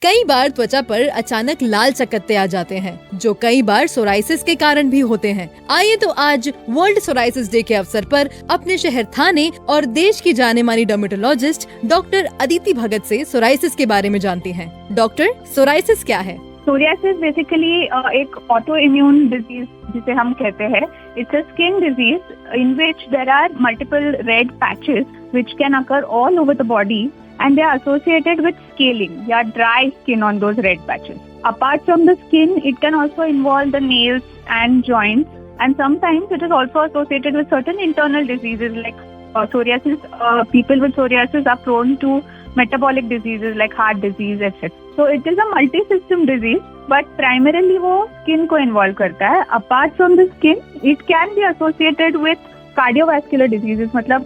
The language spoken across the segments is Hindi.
कई बार त्वचा पर अचानक लाल चकत्ते आ जाते हैं, जो कई बार सोराइसिस के कारण भी होते हैं। आइए तो आज वर्ल्ड सोराइसिस डे के अवसर पर अपने शहर थाने और देश की जाने मानी डर्मेटोलॉजिस्ट डॉक्टर अदिति भगत से सोराइसिस के बारे में जानते हैं। डॉक्टर, सोराइसिस क्या है? सोरियासिस बेसिकली एक ऑटो इम्यून डिजीज जिसे हम कहते हैं। It's a skin disease in which there are multiple red patches which can occur all over the body and they are associated with scaling, dry skin on those red patches. Apart from the skin, it can also involve the nails and joints, and sometimes it is also associated with certain internal diseases like psoriasis. People with psoriasis are prone to metabolic diseases like heart disease, etc. So it is a multi-system disease, but primarily वो skin को involve करता है. Apart from the skin, it can be associated with cardiovascular diseases, मतलब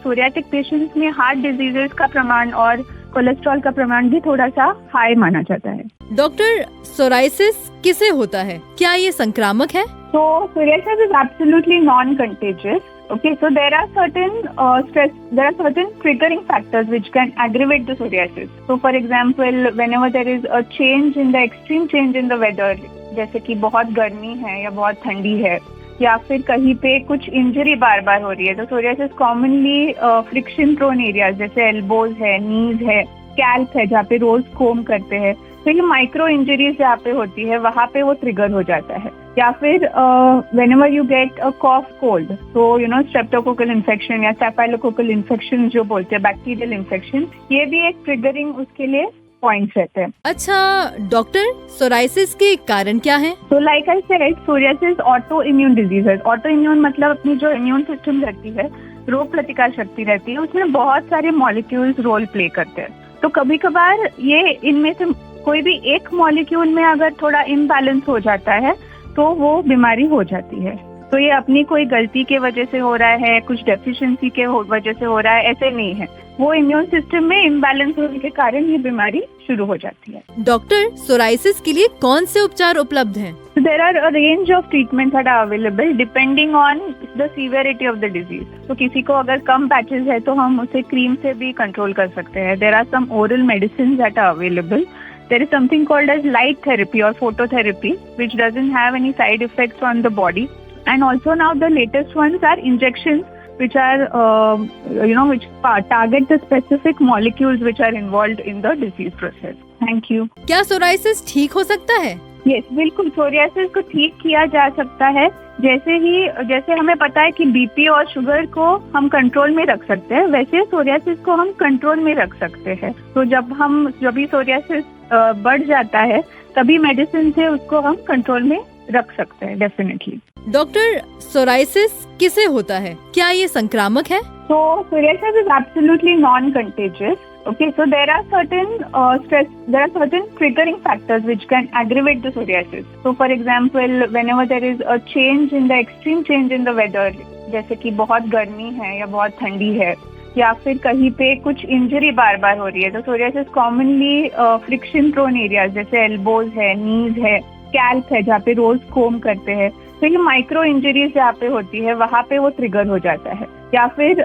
सोरियाटिक पेशेंट्स में हार्ट डिजीजेस का प्रमाण और कोलेस्ट्रॉल का प्रमाण भी थोड़ा सा हाई माना जाता है। डॉक्टर, सोराइसिस किसे होता है? क्या ये संक्रामक है? So psoriasis is absolutely non-contagious. Okay, so there are certain triggering factors which can aggravate the psoriasis. So for example, whenever there is a extreme change in the weather, जैसे कि बहुत गर्मी है या बहुत ठंडी है, या फिर कहीं पे कुछ इंजरी बार बार हो रही है, तो psoriasis commonly friction prone areas जैसे एल्बोज है, नीज है, स्कैल्प है, जहाँ पे रोज कोम करते हैं, तो ये माइक्रो इंजरीज जहाँ पे होती है वहाँ पे वो ट्रिगर हो जाता है। या फिर whenever you get a cough cold, तो स्ट्रेप्टोकोकल इन्फेक्शन या स्टेफाइलोकोकल इन्फेक्शन जो बोलते हैं, बैक्टीरियल इन्फेक्शन, ये भी एक ट्रिगरिंग उसके लिए पॉइंट्स रहते हैं। अच्छा डॉक्टर, सोराइसिस के कारण क्या है? तो like I said, psoriasis auto immune disease है। ऑटो इम्यून मतलब अपनी जो इम्यून सिस्टम रहती है, रोग प्रतिकार शक्ति रहती है, उसमें बहुत सारे मॉलिक्यूल्स रोल प्ले करते हैं। तो कभी कभार ये इनमें से कोई भी एक मॉलिक्यूल में अगर थोड़ा इम्बैलेंस हो जाता है तो वो बीमारी हो जाती है। तो ये अपनी कोई गलती के वजह से हो रहा है, कुछ डेफिशिएंसी के वजह से हो रहा है, ऐसे नहीं है। वो इम्यून सिस्टम में इम्बैलेंस होने के कारण ये बीमारी शुरू हो जाती है। डॉक्टर, सोराइसिस के लिए कौन से उपचार उपलब्ध हैं? There are a range of treatments that are available depending on the severity of the disease. तो किसी को अगर कम पैचेस है तो हम उसे क्रीम से भी कंट्रोल कर सकते हैं। There are some oral medicines that are available. There is something called as light therapy or phototherapy, which doesn't have any side effects on the body. And also now the latest ones are injections, which are which target the specific molecules which are involved in the disease process. Thank you. क्या सोराइसिस ठीक हो सकता है? Yes, बिल्कुल सोरियासिस को ठीक किया जा सकता है। जैसे हमें पता है कि बीपी और शुगर को हम कंट्रोल में रख सकते हैं, वैसे सोरियासिस को हम कंट्रोल में रख सकते हैं। तो जब भी सोरियासिस बढ़ जाता है तभी मेडिसिन से उसको हम कंट्रोल में रख सकते हैं, डेफिनेटली। डॉक्टर, सोराइसिस किसे होता है? क्या ये संक्रामक है? So psoriasis is absolutely non-contagious. Okay, so there are certain triggering factors which can aggravate the psoriasis. So for example, whenever there is a extreme change in the weather, जैसे कि बहुत गर्मी है या बहुत ठंडी है, या फिर कहीं पे कुछ इंजरी बार बार हो रही है, तो psoriasis commonly friction prone areas जैसे एल्बोज है, नीज है, स्कैल्प है, जहाँ पे रोज कोम करते हैं, तो ये माइक्रो इंजरीज जहाँ पे होती है वहाँ पे वो ट्रिगर हो जाता है। या फिर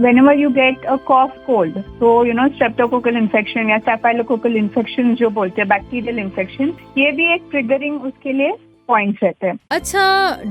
whenever you get a cough cold, तो स्ट्रेप्टोकोकल इन्फेक्शन या स्टेफाइलोकोकल इन्फेक्शन जो बोलते हैं, बैक्टीरियल इन्फेक्शन, ये भी एक ट्रिगरिंग उसके लिए पॉइंट्स रहते हैं। अच्छा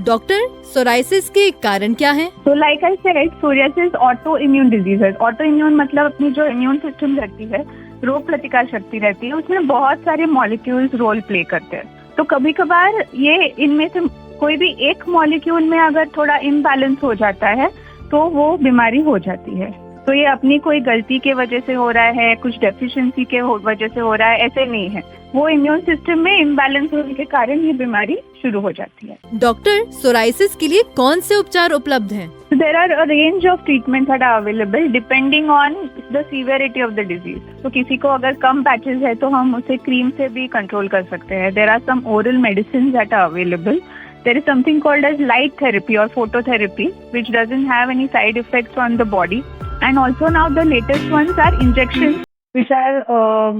डॉक्टर, सोराइसिस के कारण क्या है? तो like I said, psoriasis auto immune disease है। ऑटो इम्यून मतलब अपनी जो इम्यून सिस्टम रहती है, रोग प्रतिकार शक्ति रहती है, उसमें बहुत सारे मॉलिक्यूल्स रोल प्ले करते हैं। तो कभी कभार ये इनमें से कोई भी एक मॉलिक्यूल में अगर थोड़ा इम्बैलेंस हो जाता है तो वो बीमारी हो जाती है। तो ये अपनी कोई गलती के वजह से हो रहा है, कुछ डेफिशिएंसी के वजह से हो रहा है, ऐसे नहीं है। वो इम्यून सिस्टम में इम्बैलेंस होने के कारण ये बीमारी शुरू हो जाती है। डॉक्टर, सोराइसिस के लिए कौन से उपचार उपलब्ध हैं? There are a range of treatments that are available depending on the severity of the disease. तो किसी को अगर कम पैचेस है तो हम उसे क्रीम से भी कंट्रोल कर सकते हैं। There are some oral medicines that are available. There is something called as light therapy or phototherapy, which doesn't have any side effects on the body. And also now the latest ones are injections, which are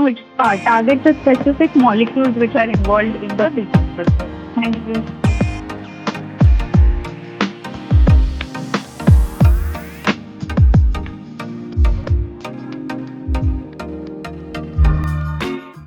which target the specific molecules which are involved in the disease process. Thank you.